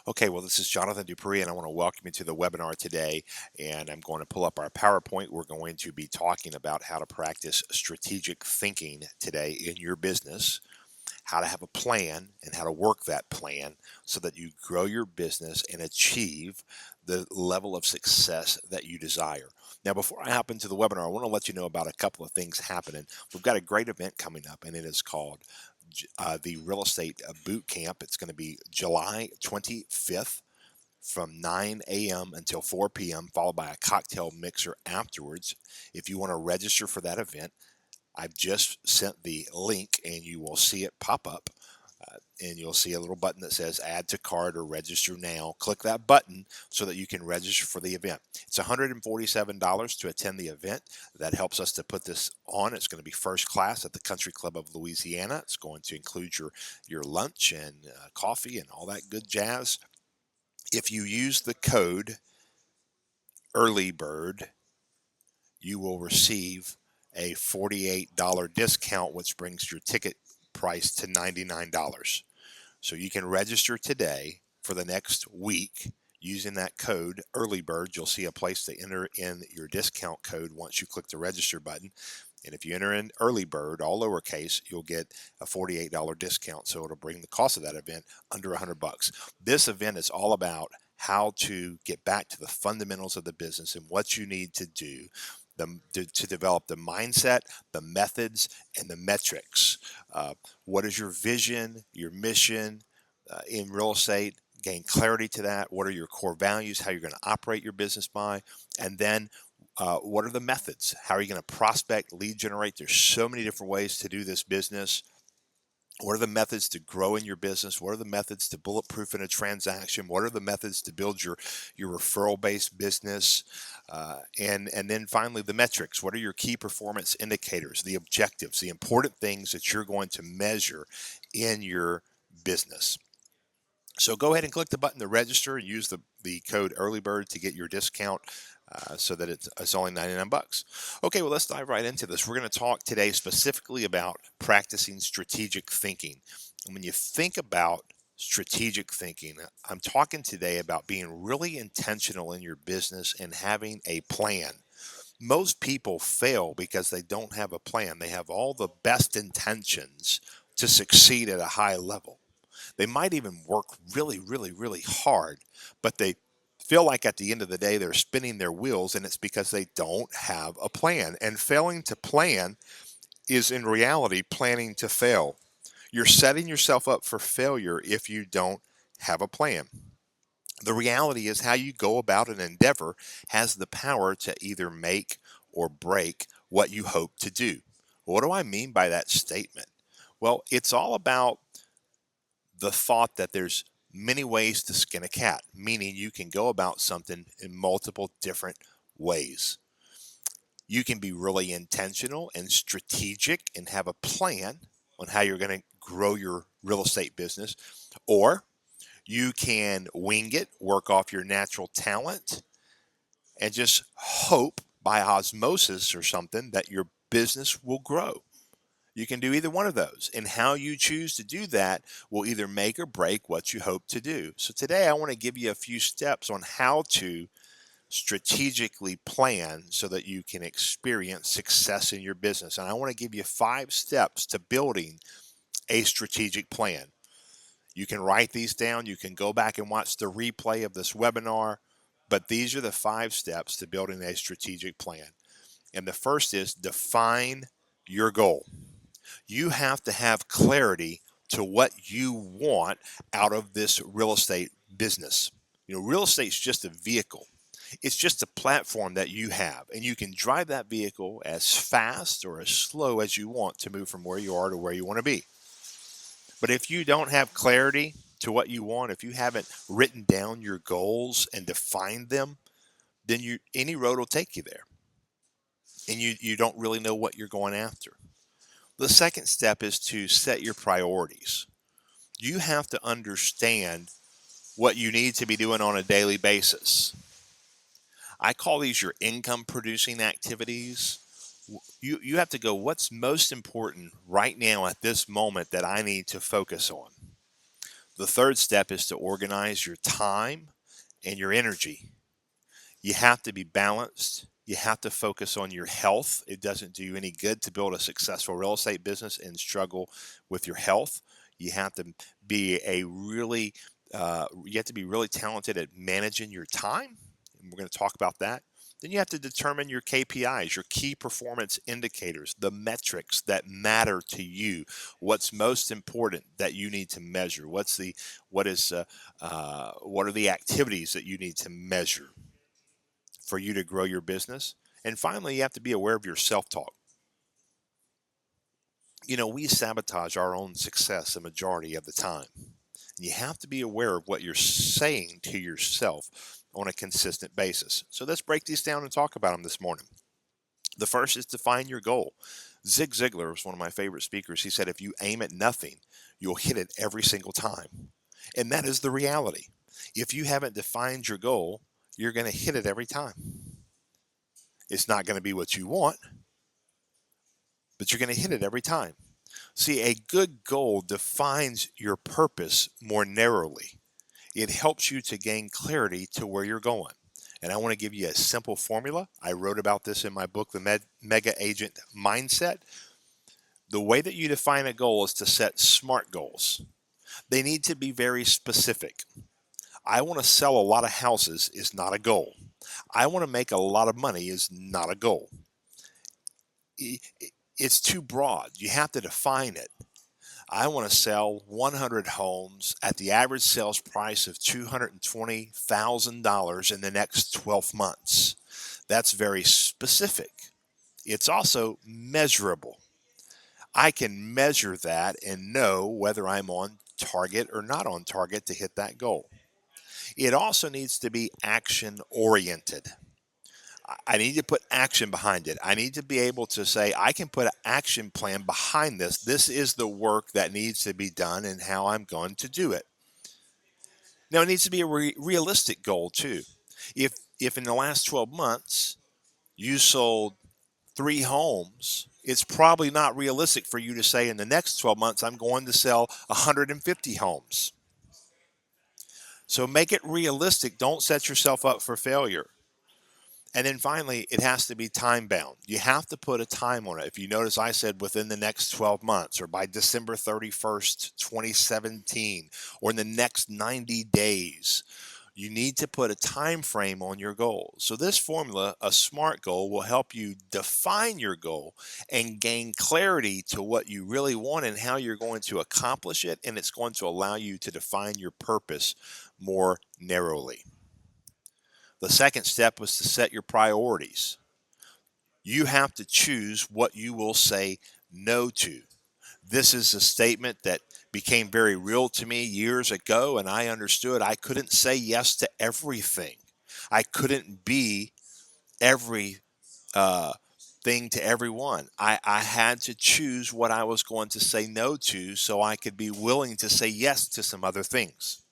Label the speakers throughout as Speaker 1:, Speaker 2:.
Speaker 1: Okay, well, this is Jonathan Dupree, and I want to welcome you to the webinar today. And I'm going to pull up our PowerPoint. We're going to be talking about how to practice strategic thinking today in your business, how to have a plan, and how to work that plan so that you grow your business and achieve the level of success that you desire. Now, before I hop into the webinar, I want to let you know about a couple of things happening. We've got a great event coming up, and it is called the Real Estate Boot Camp. It's going to be July 25th from 9 a.m. until 4 p.m., followed by a cocktail mixer afterwards. If you want to register for that event, I've just sent the link and you will see it pop up. And you'll see a little button that says add to cart or register now. Click that button so that you can register for the event. It's $147 to attend the event. That helps us to put this on. It's going to be first class at the Country Club of Louisiana. It's going to include your lunch and coffee and all that good jazz. If you use the code early bird, you will receive a $48 discount, which brings your ticket price to $99. So you can register today for the next week using that code early bird. You'll see a place to enter in your discount code once you click the register button. And if you enter in early bird, all lowercase, you'll get a $48 discount. So it'll bring the cost of that event under $100. This event is all about how to get back to the fundamentals of the business and what you need to do to develop the mindset, the methods, and the metrics. What is your vision, your mission in real estate? Gain clarity to that. What are your core values? How you're going to operate your business by? And then what are the methods? How are you going to prospect, lead generate? There's so many different ways to do this business. What are the methods to grow in your business? What are the methods to bulletproof in a transaction? What are the methods to build your referral-based business? And then finally, the metrics. What are your key performance indicators, the objectives, the important things that you're going to measure in your business? So go ahead and click the button to register and use the code EARLYBIRD to get your discount so that it's only 99 bucks. Okay, well, let's dive right into this. We're going to talk today specifically about practicing strategic thinking. And when you think about strategic thinking, I'm talking today about being really intentional in your business and having a plan. Most people fail because they don't have a plan. They have all the best intentions to succeed at a high level. They might even work really, really, really hard, but they feel like at the end of the day they're spinning their wheels, and it's because they don't have a plan. And failing to plan is in reality planning to fail. You're setting yourself up for failure if you don't have a plan. The reality is how you go about an endeavor has the power to either make or break what you hope to do. What do I mean by that statement? Well, it's all about the thought that there's many ways to skin a cat, meaning you can go about something in multiple different ways. You can be really intentional and strategic and have a plan on how you're going to grow your real estate business, or you can wing it, work off your natural talent, and just hope by osmosis or something that your business will grow. You can do either one of those, and how you choose to do that will either make or break what you hope to do. So today I want to give you a few steps on how to strategically plan so that you can experience success in your business. And I want to give you 5 steps to building a strategic plan. You can write these down. You can go back and watch the replay of this webinar, but these are the 5 steps to building a strategic plan. And the first is define your goal. You have to have clarity to what you want out of this real estate business. Real estate is just a vehicle. It's just a platform that you have, and you can drive that vehicle as fast or as slow as you want to move from where you are to where you want to be. But if you don't have clarity to what you want, if you haven't written down your goals and defined them, then any road will take you there, and you don't really know what you're going after. The second step is to set your priorities. You have to understand what you need to be doing on a daily basis. I call these your income producing activities. You have to go, what's most important right now at this moment that I need to focus on? The third step is to organize your time and your energy. You have to be balanced. You have to focus on your health. It doesn't do you any good to build a successful real estate business and struggle with your health. You have to be you have to be really talented at managing your time. And we're going to talk about that. Then you have to determine your KPIs, your key performance indicators, the metrics that matter to you. What's most important that you need to measure? What are the activities that you need to measure for you to grow your business? And finally, you have to be aware of your self talk. We sabotage our own success a majority of the time. And you have to be aware of what you're saying to yourself on a consistent basis. So let's break these down and talk about them this morning. The first is define your goal. Zig Ziglar was one of my favorite speakers. He said, if you aim at nothing, you'll hit it every single time. And that is the reality. If you haven't defined your goal, you're going to hit it every time. It's not going to be what you want, but you're going to hit it every time. See, a good goal defines your purpose more narrowly. It helps you to gain clarity to where you're going. And I want to give you a simple formula. I wrote about this in my book, The Mega Agent Mindset. The way that you define a goal is to set SMART goals. They need to be very specific. I want to sell a lot of houses is not a goal. I want to make a lot of money is not a goal. It's too broad. You have to define it. I want to sell 100 homes at the average sales price of $220,000 in the next 12 months. That's very specific. It's also measurable. I can measure that and know whether I'm on target or not on target to hit that goal. It also needs to be action oriented. I need to put action behind it. I need to be able to say, I can put an action plan behind this. This is the work that needs to be done and how I'm going to do it. Now, it needs to be a realistic goal, too. If in the last 12 months you sold 3 homes, it's probably not realistic for you to say in the next 12 months, I'm going to sell 150 homes. So make it realistic. Don't set yourself up for failure. And then finally, it has to be time bound. You have to put a time on it. If you notice, I said within the next 12 months or by December 31st, 2017, or in the next 90 days, you need to put a time frame on your goal. So this formula, a SMART goal, will help you define your goal and gain clarity to what you really want and how you're going to accomplish it. And it's going to allow you to define your purpose more narrowly. The second step was to set your priorities. You have to choose what you will say no to. This is a statement that became very real to me years ago, and I understood I couldn't say yes to everything. I couldn't be every thing to everyone. I had to choose what I was going to say no to so I could be willing to say yes to some other things.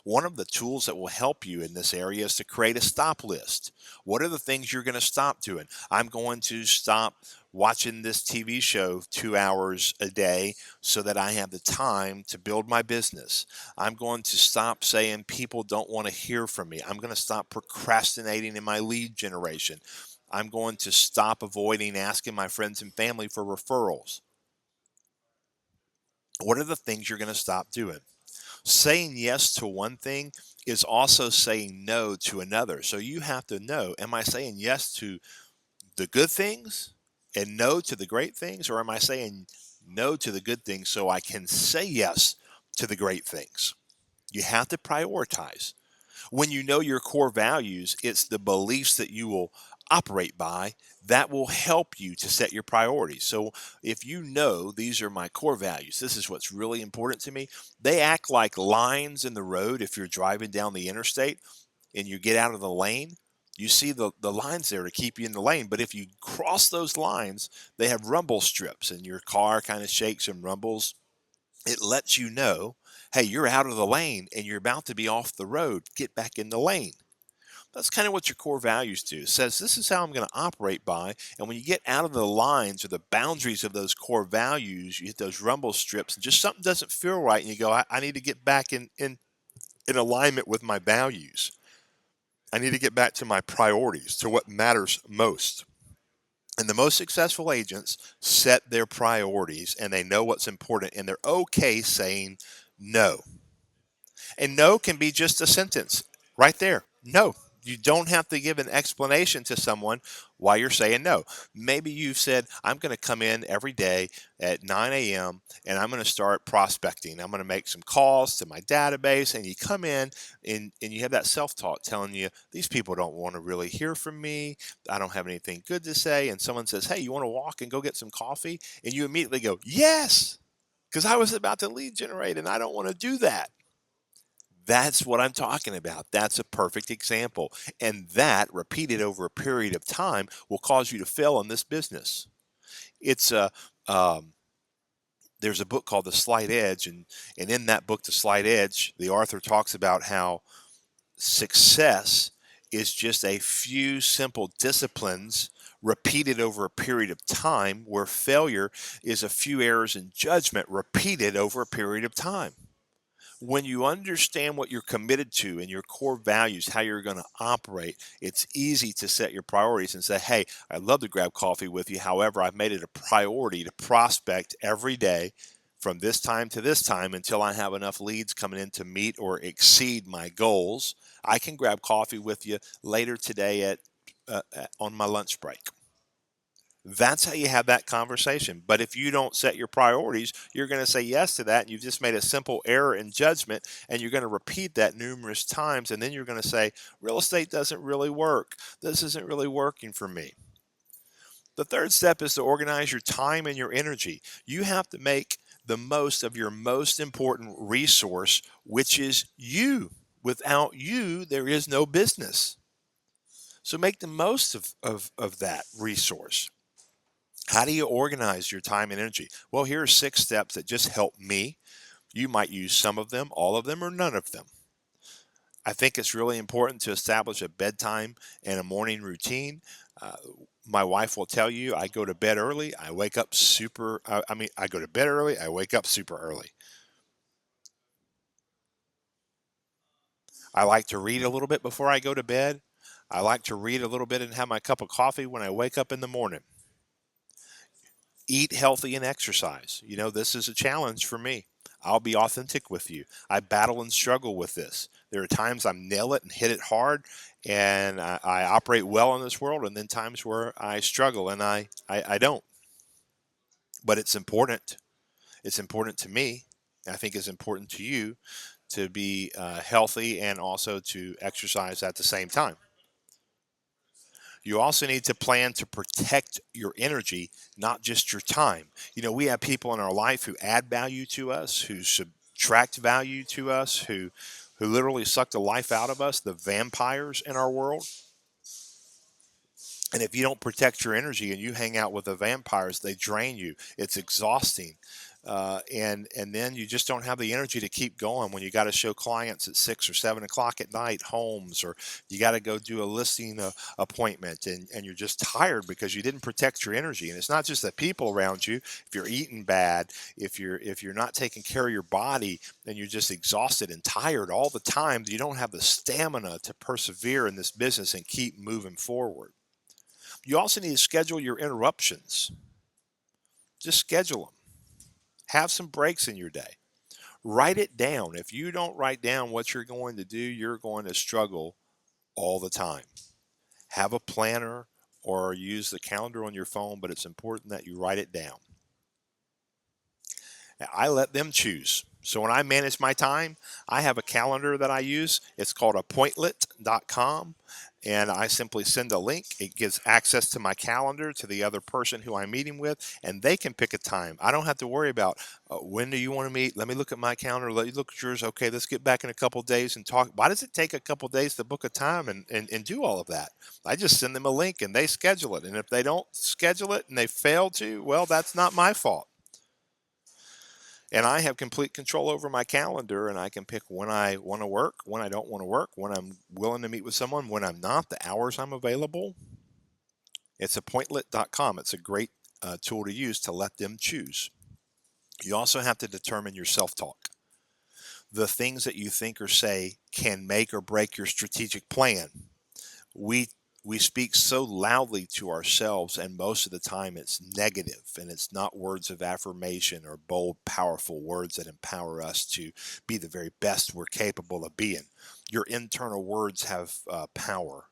Speaker 1: One of the tools that will help you in this area is to create a stop list. What are the things you're going to stop doing? I'm going to stop watching this TV show 2 hours a day so that I have the time to build my business. I'm going to stop saying people don't want to hear from me. I'm going to stop procrastinating in my lead generation. I'm going to stop avoiding asking my friends and family for referrals. What are the things you're going to stop doing? Saying yes to one thing is also saying no to another. So you have to know, am I saying yes to the good things and no to the great things? Or am I saying no to the good things so I can say yes to the great things? You have to prioritize. When you know your core values, it's the beliefs that you will operate by that will help you to set your priorities. So if you know these are my core values, this is what's really important to me, they act like lines in the road. If you're driving down the interstate and you get out of the lane, you see the lines there to keep you in the lane. But if you cross those lines, they have rumble strips and your car kind of shakes and rumbles. It lets you know, hey, you're out of the lane and you're about to be off the road. Get back in the lane. That's kind of what your core values do. It says this is how I'm going to operate by. And when you get out of the lines or the boundaries of those core values, you hit those rumble strips and just something doesn't feel right. And you go, I need to get back in alignment with my values. I need to get back to my priorities, to what matters most. And the most successful agents set their priorities and they know what's important and they're okay saying no. And no can be just a sentence right there. No. You don't have to give an explanation to someone why you're saying no. Maybe you've said, I'm going to come in every day at 9 a.m. and I'm going to start prospecting. I'm going to make some calls to my database. And you come in and you have that self talk telling you, these people don't want to really hear from me. I don't have anything good to say. And someone says, hey, you want to walk and go get some coffee? And you immediately go, yes, because I was about to lead generate and I don't want to do that. That's what I'm talking about. That's a perfect example. And that, repeated over a period of time, will cause you to fail in this business. It's a there's a book called The Slight Edge, and in that book, The Slight Edge, the author talks about how success is just a few simple disciplines repeated over a period of time, where failure is a few errors in judgment repeated over a period of time. When you understand what you're committed to and your core values, how you're going to operate, it's easy to set your priorities and say, hey, I'd love to grab coffee with you. However, I've made it a priority to prospect every day from this time to this time until I have enough leads coming in to meet or exceed my goals. I can grab coffee with you later today on my lunch break. That's how you have that conversation. But if you don't set your priorities, you're going to say yes to that. And you've just made a simple error in judgment. And you're going to repeat that numerous times. And then you're going to say, real estate doesn't really work. This isn't really working for me. The third step is to organize your time and your energy. You have to make the most of your most important resource, which is you. Without you, there is no business. So make the most of that resource. How do you organize your time and energy? Well, here are 6 steps that just help me. You might use some of them, all of them, or none of them. I think it's really important to establish a bedtime and a morning routine. Uh, my wife will tell you I go to bed early. I wake up I go to bed early. I wake up super early. I like to read a little bit before I go to bed. I like to read a little bit and have my cup of coffee when I wake up in the morning. Eat healthy and exercise. This is a challenge for me. I'll be authentic with you. I battle and struggle with this. There are times I nail it and hit it hard, and I operate well in this world, and then times where I struggle and I don't. But it's important. It's important to me. I think it's important to you to be healthy and also to exercise at the same time. You also need to plan to protect your energy, not just your time. We have people in our life who add value to us, who subtract value to us, who literally suck the life out of us, the vampires in our world. And if you don't protect your energy and you hang out with the vampires, they drain you. It's exhausting. And then you just don't have the energy to keep going when you got to show clients at 6 or 7 o'clock at night homes, or you got to go do a listing appointment, and you're just tired because you didn't protect your energy. And it's not just the people around you. If you're eating bad, if you're not taking care of your body, then you're just exhausted and tired all the time. You don't have the stamina to persevere in this business and keep moving forward. You also need to schedule your interruptions. Just schedule them. Have some breaks in your day. Write it down. If you don't write down what you're going to do, you're going to struggle all the time. Have a planner or use the calendar on your phone, but it's important that you write it down. I let them choose. So when I manage my time, I have a calendar that I use. It's called appointlet.com. And I simply send a link. It gives access to my calendar to the other person who I'm meeting with, and they can pick a time. I don't have to worry about when do you want to meet? Let me look at my calendar. Let you look at yours. Okay, let's get back in a couple of days and talk. Why does it take a couple of days to book a time and do all of that? I just send them a link and they schedule it. And if they don't schedule it and they fail to, well, that's not my fault. And I have complete control over my calendar, and I can pick when I want to work, when I don't want to work, when I'm willing to meet with someone, when I'm not, the hours I'm available. It's appointlet.com. It's a great tool to use to let them choose. You also have to determine your self talk. The things that you think or say can make or break your strategic plan. We we speak so loudly to ourselves, and most of the time it's negative, and it's not words of affirmation or bold, powerful words that empower us to be the very best we're capable of being. Your internal words have power.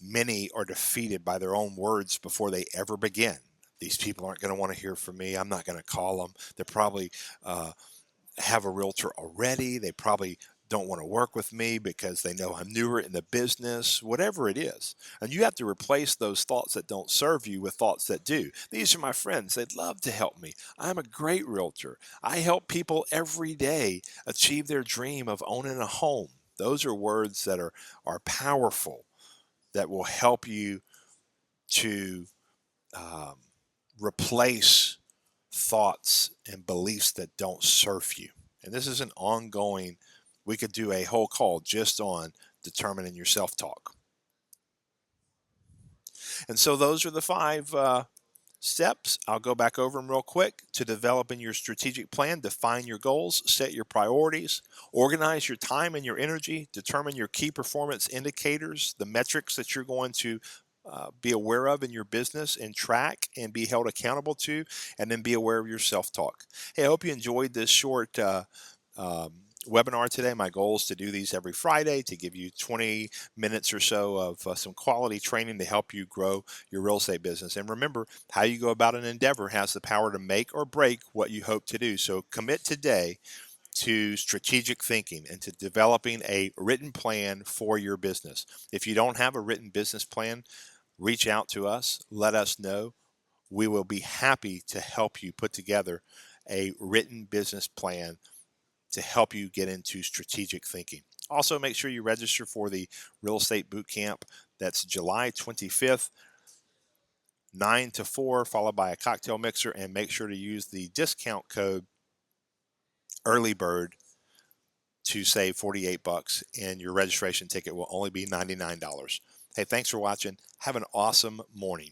Speaker 1: Many are defeated by their own words before they ever begin. These people aren't going to want to hear from me. I'm not going to call them. They're probably uh, have a realtor already. They probably don't want to work with me because they know I'm newer in the business, whatever it is. And you have to replace those thoughts that don't serve you with thoughts that do. These are my friends. They'd love to help me. I'm a great realtor. I help people every day achieve their dream of owning a home. Those are words that are powerful, that will help you to um, replace thoughts and beliefs that don't serve you. And this is an ongoing, we could do a whole call just on determining your self talk. And so those are the five steps. I'll go back over them real quick. To developing your strategic plan, define your goals, set your priorities, organize your time and your energy, determine your key performance indicators, the metrics that you're going to be aware of in your business and track and be held accountable to, and then be aware of your self talk. Hey, I hope you enjoyed this short um, webinar today. My goal is to do these every Friday to give you 20 minutes or so of some quality training to help you grow your real estate business. And remember, how you go about an endeavor has the power to make or break what you hope to do. So commit today to strategic thinking and to developing a written plan for your business. If you don't have a written business plan, reach out to us, let us know. We will be happy to help you put together a written business plan to help you get into strategic thinking. Also, make sure you register for the Real Estate Boot Camp. That's July 25th, 9 to 4, followed by a cocktail mixer. And make sure to use the discount code Early Bird to save 48 bucks, and your registration ticket will only be $99. Hey, thanks for watching. Have an awesome morning.